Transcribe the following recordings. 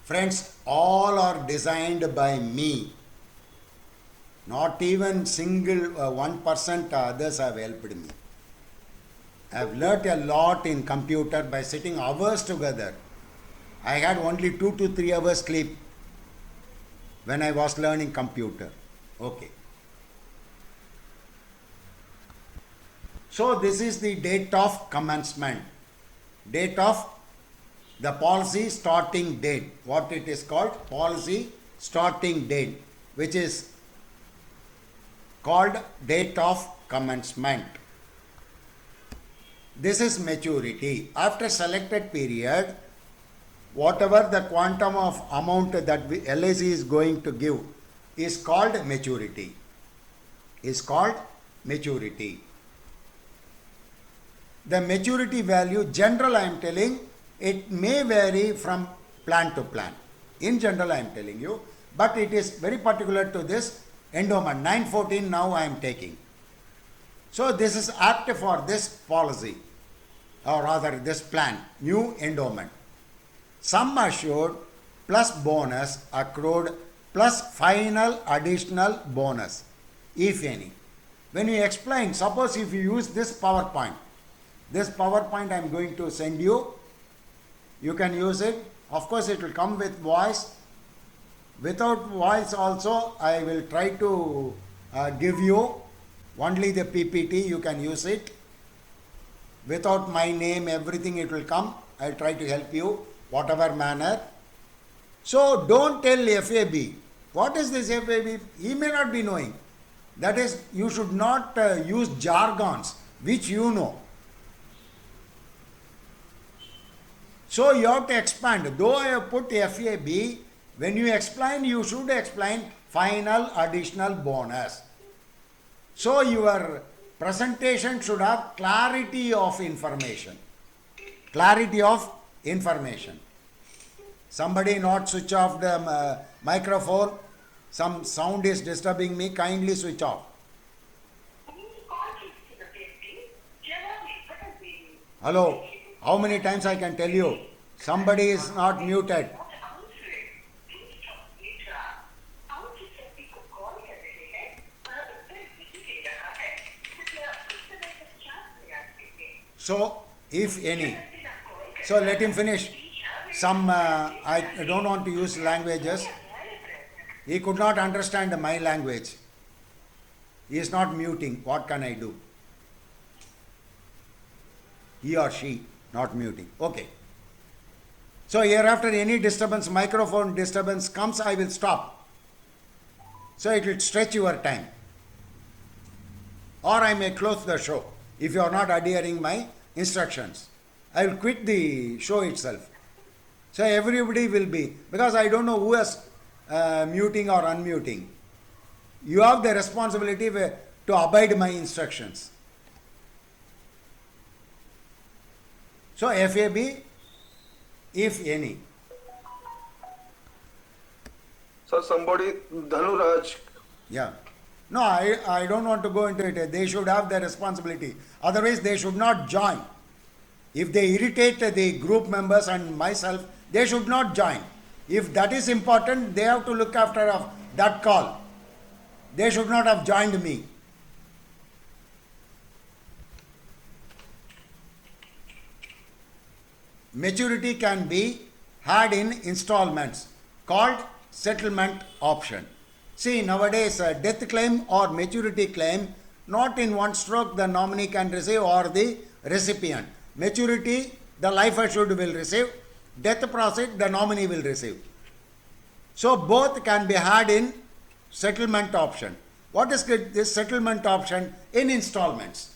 Friends, all are designed by me. Not even single 1% others have helped me. I have learnt a lot in computer by sitting hours together. I had only 2 to 3 hours sleep when I was learning computer. Okay. So this is the date of commencement. Date of the policy starting date. What it is called? Policy starting date, which is called date of commencement. This is maturity. After selected period, whatever the quantum of amount that LIC is going to give is called maturity. Is called maturity. The maturity value, general I am telling, it may vary from plan to plan. In general I am telling you, but it is very particular to this endowment. 914 now I am taking. So this is apt for this policy, or rather this plan, new endowment. Sum assured plus bonus accrued plus final additional bonus, if any. When you explain, suppose if you use this PowerPoint I am going to send you, you can use it. Of course it will come with voice. Without voice also I will try to give you only the PPT, you can use it. Without my name, everything it will come. I will try to help you, whatever manner. So don't tell FAB. What is this FAB? He may not be knowing. That is, you should not use jargons which you know. So you have to expand. Though I have put FAB, when you explain, you should explain final additional bonus. So your presentation should have clarity of information. Clarity of information. Somebody not switch off the microphone. Some sound is disturbing me. Kindly switch off. Hello. How many times I can tell you? Somebody is not muted. So, if any. So let him finish. I don't want to use languages. He could not understand my language. He is not muting. What can I do? He or she not muting. Okay. So hereafter any disturbance, microphone disturbance comes, I will stop. So it will stretch your time. Or I may close the show if you are not adhering my instructions. I will quit the show itself. So everybody will be, because I don't know who is muting or unmuting. You have the responsibility to abide my instructions. So FAB, if any. So somebody, Dhanuraj. Yeah. No, I don't want to go into it. They should have the responsibility. Otherwise, they should not join. If they irritate the group members and myself, they should not join. If that is important, they have to look after that call. They should not have joined me. Maturity can be had in installments called settlement option. See, nowadays death claim or maturity claim, not in one stroke the nominee can receive or the recipient. Maturity, the life assured will receive. Death process, the nominee will receive. So both can be had in settlement option. What is this settlement option? In installments.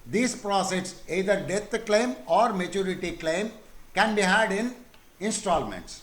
These process, either death claim or maturity claim, can be had in installments.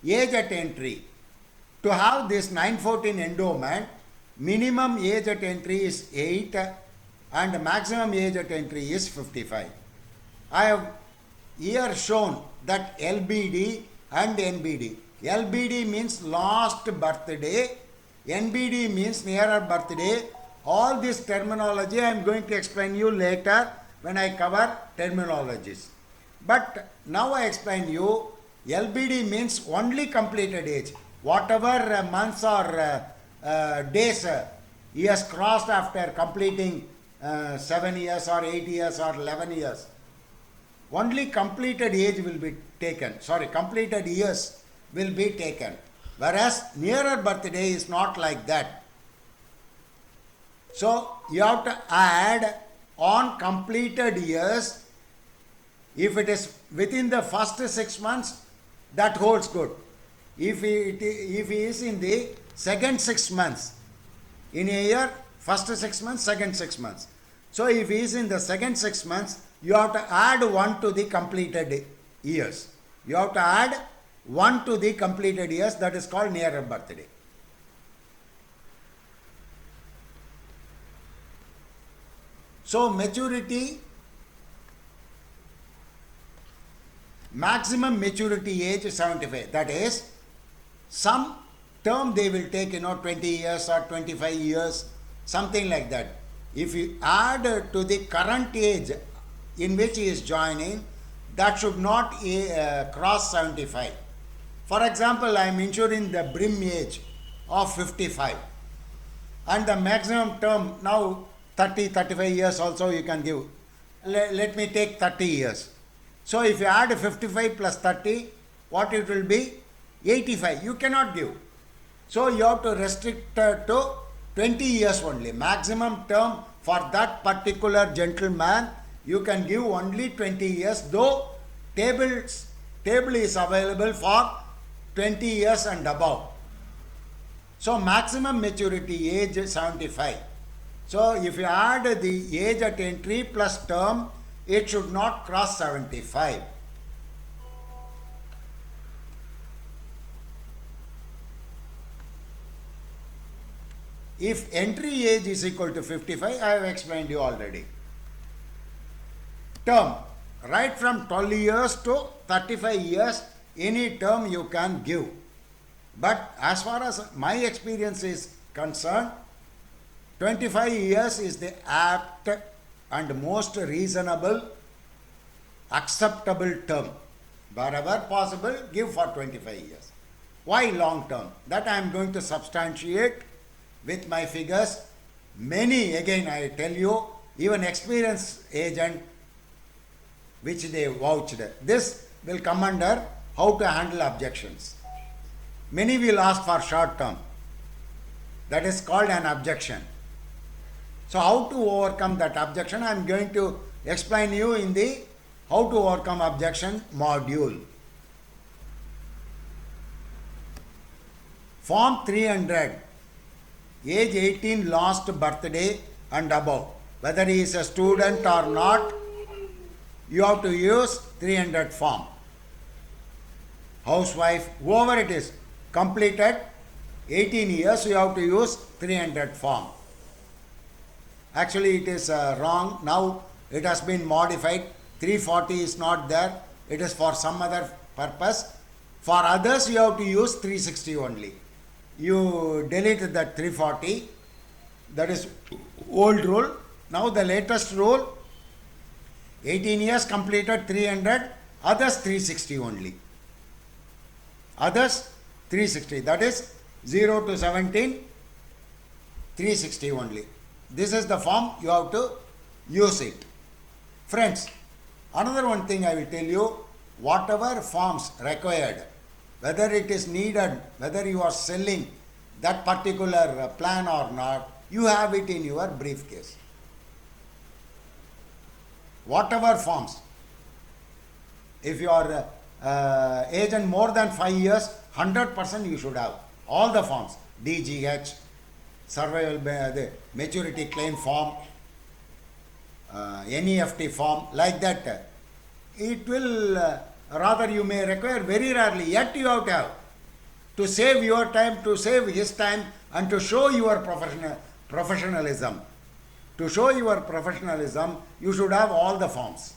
Age at entry. To have this 914 endowment, minimum age at entry is 8 and maximum age at entry is 55. I have here shown that LBD and NBD. LBD means last birthday, NBD means nearer birthday. All this terminology I am going to explain you later when I cover terminologies. But now I explain you, LBD means only completed age. Whatever months or days he has crossed after completing 7 years or 8 years or 11 years, only completed age will be taken. Sorry, completed years will be taken. Whereas nearer birthday is not like that. So you have to add on completed years. If it is within the first 6 months, that holds good. If he is in the second 6 months, in a year, first 6 months, second 6 months. So if he is in the second 6 months, you have to add 1 to the completed years. You have to add 1 to the completed years, that is called nearer birthday. So maturity, maximum maturity age is 75. That is, some term they will take, 20 years or 25 years, something like that. If you add to the current age in which he is joining, that should not cross 75. For example, I am insuring the brim age of 55 and the maximum term now 35 years also you can give. Let me take 30 years. So if you add 55 plus 30, what it will be? 85. You cannot give. So you have to restrict to 20 years only. Maximum term for that particular gentleman, you can give only 20 years, though table is available for 20 years and above. So maximum maturity age is 75. So if you add the age at entry plus term, it should not cross 75. If entry age is equal to 55, I have explained you already. Term, right from 12 years to 35 years, any term you can give. But as far as my experience is concerned, 25 years is the apt and most reasonable, acceptable term. Wherever possible, give for 25 years. Why long term? That I am going to substantiate with my figures. Many, again I tell you, even experienced agent which they vouched. This will come under how to handle objections. Many will ask for short term. That is called an objection. So how to overcome that objection, I am going to explain you in the how to overcome objection module. Form 300, age 18 last birthday and above. Whether he is a student or not, you have to use 300 form. Housewife, whoever it is, completed 18 years, you have to use 300 form. Actually, it is wrong. Now it has been modified. 340 is not there. It is for some other purpose. For others, you have to use 360 only. You delete that 340. That is old rule. Now the latest rule, 18 years completed 300, others 360 only. Others 360. That is 0 to 17, 360 only. This is the form, you have to use it. Friends, another one thing I will tell you, whatever forms required, whether it is needed, whether you are selling that particular plan or not, you have it in your briefcase. Whatever forms. If you are agent more than 5 years, 100% you should have. All the forms, DGH, survival, the maturity claim form, NEFT form, like that. It will, rather you may require very rarely, yet you have to have. To save your time, to save his time, and to show your professionalism. To show your professionalism, you should have all the forms.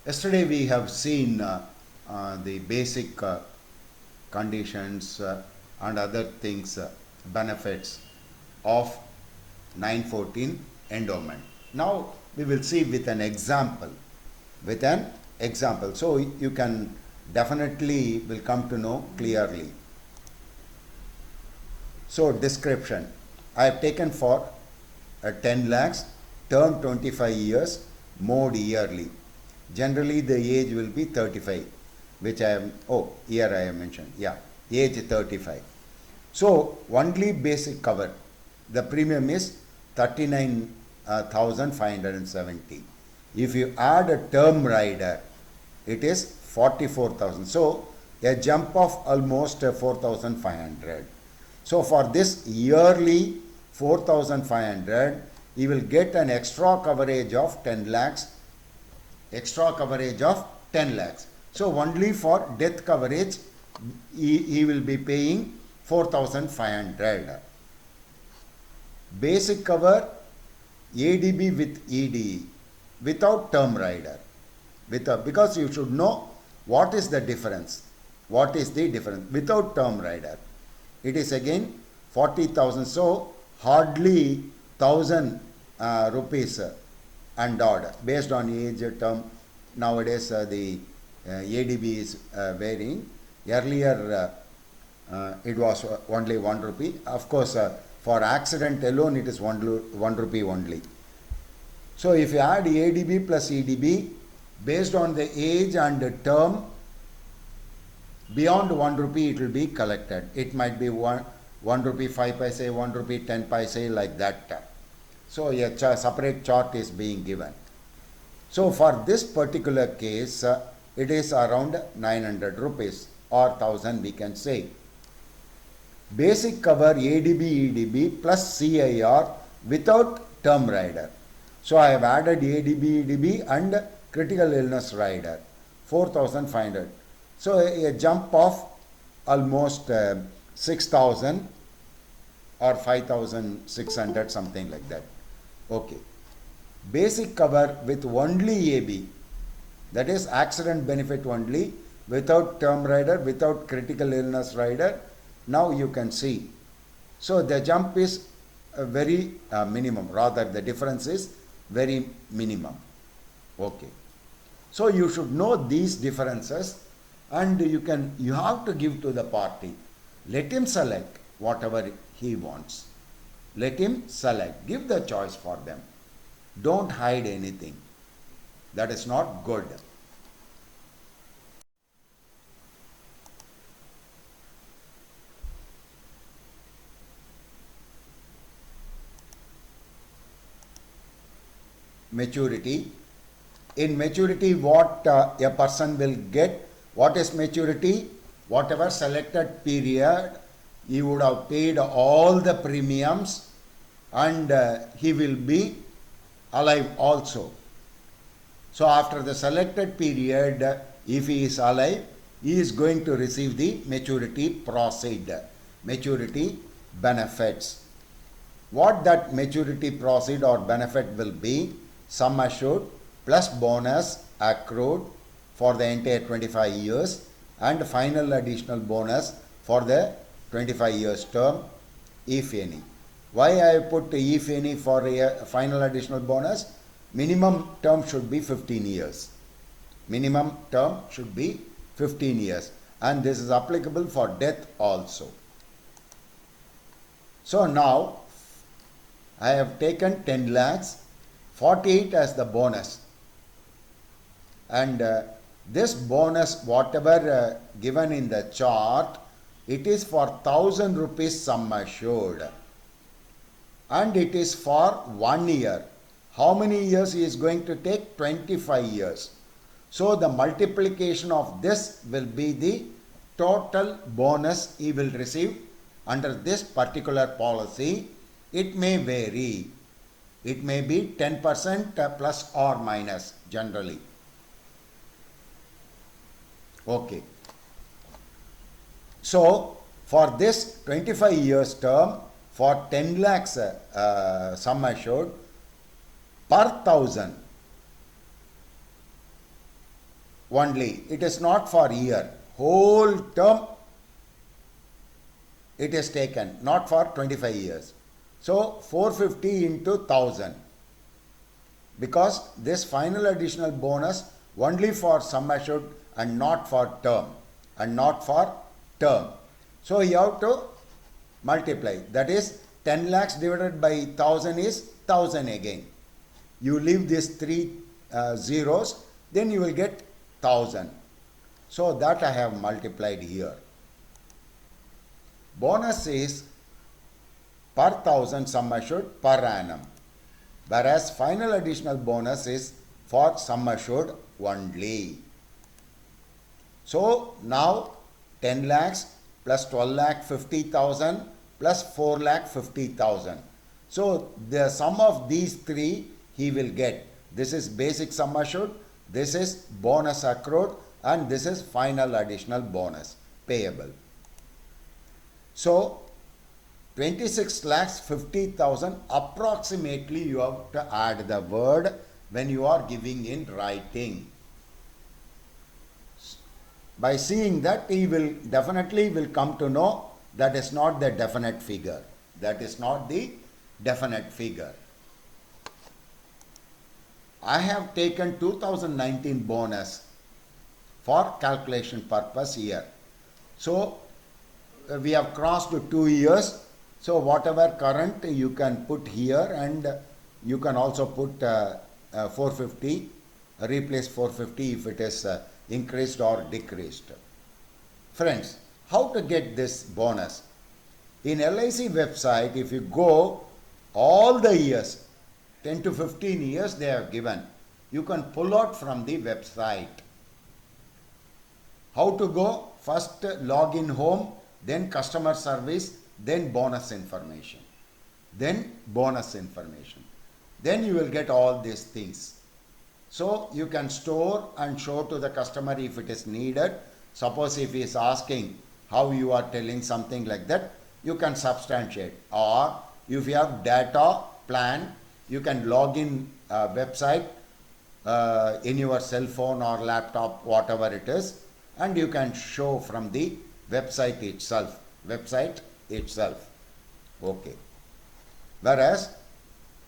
Yesterday we have seen the basic conditions and other things, benefits of 914 endowment. Now we will see with an example. With an example. So you can definitely will come to know clearly. So description. I have taken for 10 lakhs, term 25 years, mode yearly. Generally the age will be 35, which I am, here I have mentioned, yeah, age 35. So only basic cover, the premium is 39,570. If you add a term rider, it is 44,000. So a jump of almost 4,500. So for this yearly 4,500, you will get an extra coverage of 10 lakhs. Extra coverage of 10 lakhs. So only for death coverage, he will be paying 4,500. Basic cover, ADB with EDE, without term rider. Because you should know what is the difference. What is the difference? Without term rider, it is again 40,000. So hardly 1,000 rupees and odd based on age term. Nowadays the ADB is varying. Earlier it was only 1 rupee. Of course for accident alone it is 1 rupee only. So if you add ADB plus EDB based on the age and the term, beyond 1 rupee it will be collected. It might be 1 rupee 5 paise, 1 rupee 10 paise, like that. So a separate chart is being given. So for this particular case, it is around 900 rupees or 1,000 we can say. Basic cover ADB, EDB plus CIR without term rider. So I have added ADB, EDB and critical illness rider, 4,500. So a jump of almost 6,000 or 5,600, something like that. Okay. Basic cover with only AB, that is accident benefit only, without term rider, without critical illness rider. Now you can see. So the jump is very minimum, rather the difference is very minimum. Okay. So you should know these differences, and you have to give to the party. Let him select whatever he wants. Let him select. Give the choice for them. Don't hide anything. That is not good. Maturity. In maturity, what a person will get, what is maturity? Whatever selected period, he would have paid all the premiums, and he will be alive also. So after the selected period, if he is alive, he is going to receive the maturity proceed, maturity benefits. What that maturity proceed or benefit will be? Sum assured plus bonus accrued for the entire 25 years and final additional bonus for the 25 years term, if any. Why I put if any for a final additional bonus? Minimum term should be 15 years. Minimum term should be 15 years, and this is applicable for death also. So now I have taken 10 lakhs, 48 as the bonus, and this bonus, whatever given in the chart, it is for 1,000 rupees sum assured, and it is for 1 year. How many years he is going to take? 25 years. So the multiplication of this will be the total bonus he will receive under this particular policy. It may vary. It may be 10% plus or minus generally. Okay. So for this 25 years term, for 10 lakhs sum assured, per 1,000 only. It is not for year. Whole term it is taken, not for 25 years. So 450 into 1,000. because this final additional bonus only for sum assured and not for term, So you have to multiply. That is 10 lakhs divided by 1000 is 1000 again. You leave these three zeros, then you will get 1000. So that I have multiplied here. Bonus is per 1000 sum assured per annum, whereas final additional bonus is for sum assured only. So now 10 lakhs plus 12 lakh 50,000 plus 4 lakh 50,000. So the sum of these three he will get. This is basic sum assured, this is bonus accrued, and this is final additional bonus payable. So 26 lakhs 50,000 approximately you have to add the word when you are giving in writing. By seeing that, he will definitely will come to know that is not the definite figure. That is not the definite figure. I have taken 2019 bonus for calculation purpose here. So we have crossed 2 years. So whatever current you can put here, and you can also put 450, replace 450 if it is increased or decreased. Friends, how to get this bonus? In LIC website, if you go all the years, 10 to 15 years they have given, you can pull out from the website. How to go? First login home, then customer service, then bonus information. Then you will get all these things. So you can store and show to the customer if it is needed. Suppose if he is asking how you are telling something like that, you can substantiate. Or if you have data plan, you can log in website in your cell phone or laptop, whatever it is, and you can show from the website itself. Okay. Whereas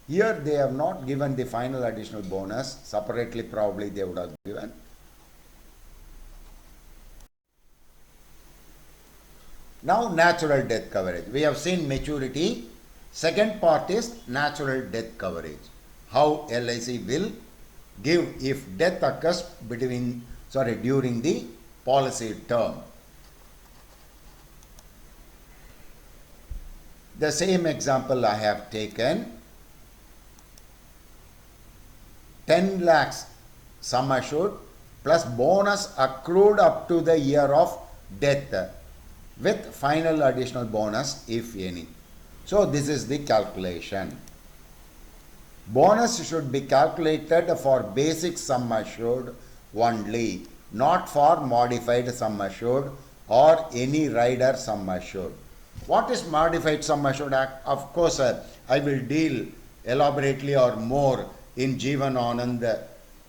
here they have not given the final additional bonus. Separately probably they would have given. Now natural death coverage. We have seen maturity. Second part is natural death coverage. How LIC will give if death occurs during the policy term. The same example I have taken. 10 lakhs sum assured plus bonus accrued up to the year of death with final additional bonus if any. So this is the calculation. Bonus should be calculated for basic sum assured only, not for modified sum assured or any rider sum assured. What is modified sum assured? Of course, I will deal elaborately or more in Jeevan Anand.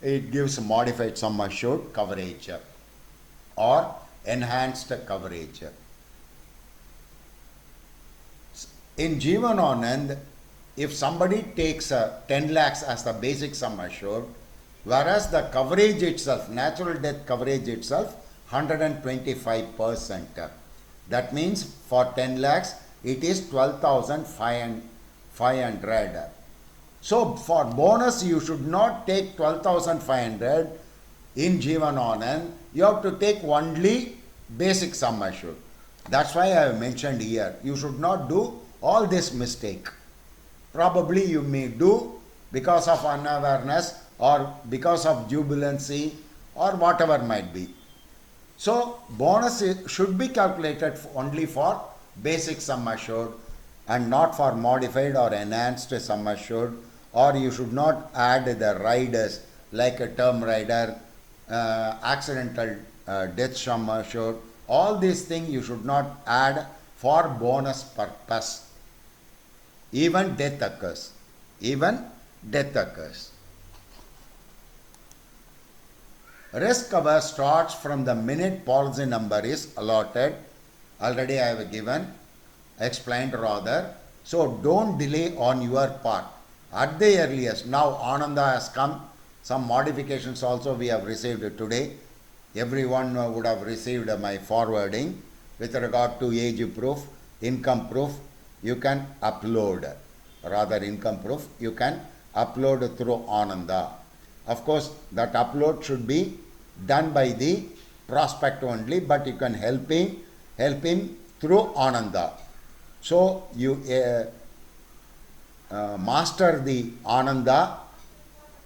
It gives modified sum assured coverage or enhanced coverage. In Jeevan Anand, if somebody takes 10 lakhs as the basic sum assured, whereas the coverage itself, natural death coverage itself, 125%. That means for 10 lakhs, it is 12,500. So for bonus, you should not take 12,500 in Jeevan Anand. You have to take only basic sum assured. That's why I have mentioned here. You should not do all this mistake. Probably you may do because of unawareness or because of jubilancy or whatever might be. So bonus should be calculated only for basic sum assured and not for modified or enhanced sum assured, or you should not add the riders like a term rider, accidental death sum assured. All these things you should not add for bonus purpose. Even death occurs. Risk cover starts from the minute policy number is allotted. Already I have explained rather. So don't delay on your part. at the earliest. Now Ananda has come, some modifications also we have received today. Everyone would have received my forwarding with regard to age proof, income proof. You can upload, rather income proof, you can upload through Ananda. Of course, that upload should be done by the prospect only, but you can help him through Ananda. So you master the Ananda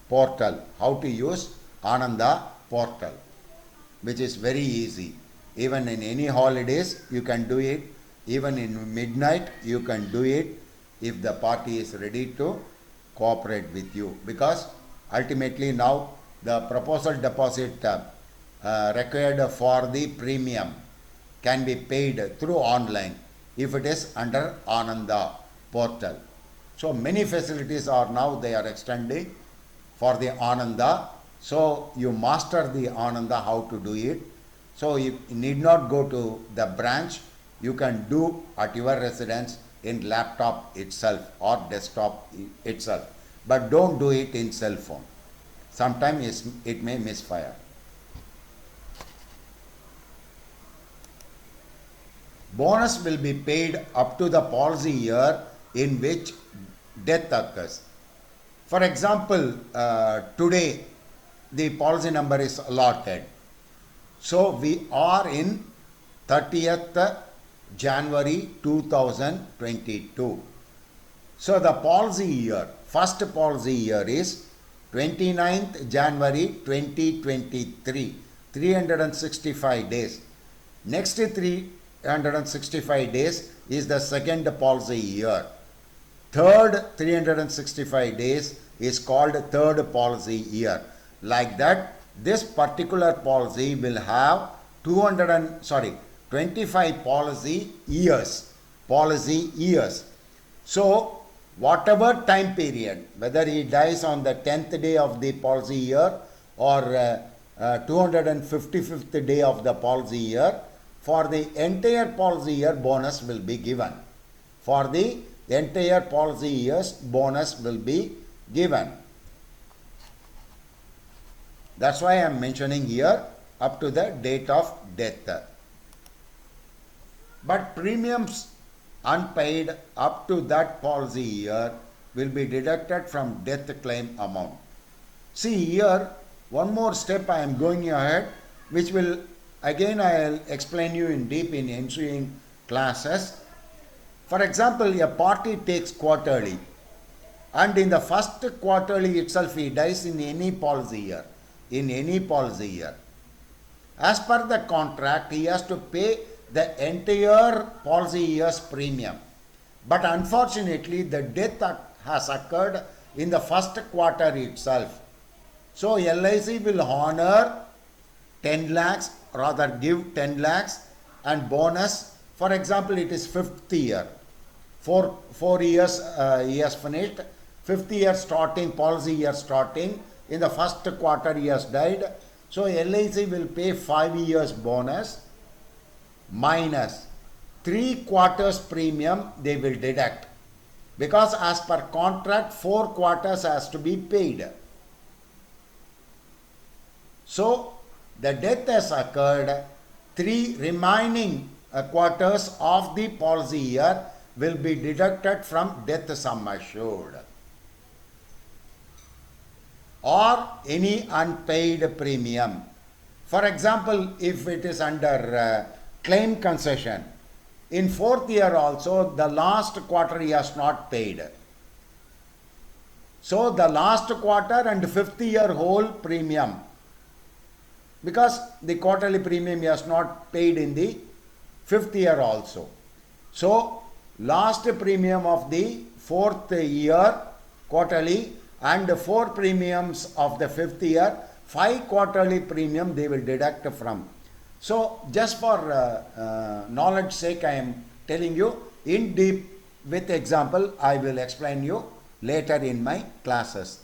portal, how to use Ananda portal, which is very easy. Even in any holidays you can do it, even in midnight you can do it if the party is ready to cooperate with you, because ultimately now the proposal deposit required for the premium can be paid through online if it is under Ananda portal. So many facilities are now they are extending for the Ananda. So you master the Ananda how to do it. So you need not go to the branch. You can do at your residence in laptop itself or desktop itself. But don't do it in cell phone. Sometimes it may misfire. Bonus will be paid up to the policy year in which death occurs. For example, today the policy number is allotted. So we are in 30th January 2022. So the policy year, first policy year is 29th January 2023, 365 days. Next 365 days is the second policy year. Third 365 days is called third policy year. Like that, this particular policy will have 25 policy years. So whatever time period, whether he dies on the 10th day of the policy year or 255th day of the policy year, for the entire policy year bonus will be given. For the entire policy years bonus will be given. That's why I am mentioning here up to the date of death. But premiums unpaid up to that policy year will be deducted from death claim amount. See here, one more step I am going ahead, which will again I will explain you in deep in ensuing classes. For example, a party takes quarterly, and in the first quarterly itself he dies in any policy year. As per the contract, he has to pay the entire policy year's premium. But unfortunately, the death has occurred in the first quarter itself. So LIC will honor 10 lakhs, rather give 10 lakhs and bonus. For example, it is fifth year. 4 years he has finished. Fifth year starting, policy year starting. In the first quarter he has died. So LIC will pay 5 years bonus minus 3 quarters premium they will deduct. Because as per contract 4 quarters has to be paid. So the death has occurred, 3 remaining quarters of the policy year will be deducted from death sum assured. Or any unpaid premium. For example, if it is under claim concession, in 4th year also the last quarter he has not paid. So the last quarter and 5th year whole premium, because the quarterly premium he has not paid in the 5th year also. So last premium of the 4th year quarterly and 4 premiums of the 5th year, 5 quarterly premium they will deduct from. So just for knowledge sake I am telling you in deep with example. I will explain you later in my classes.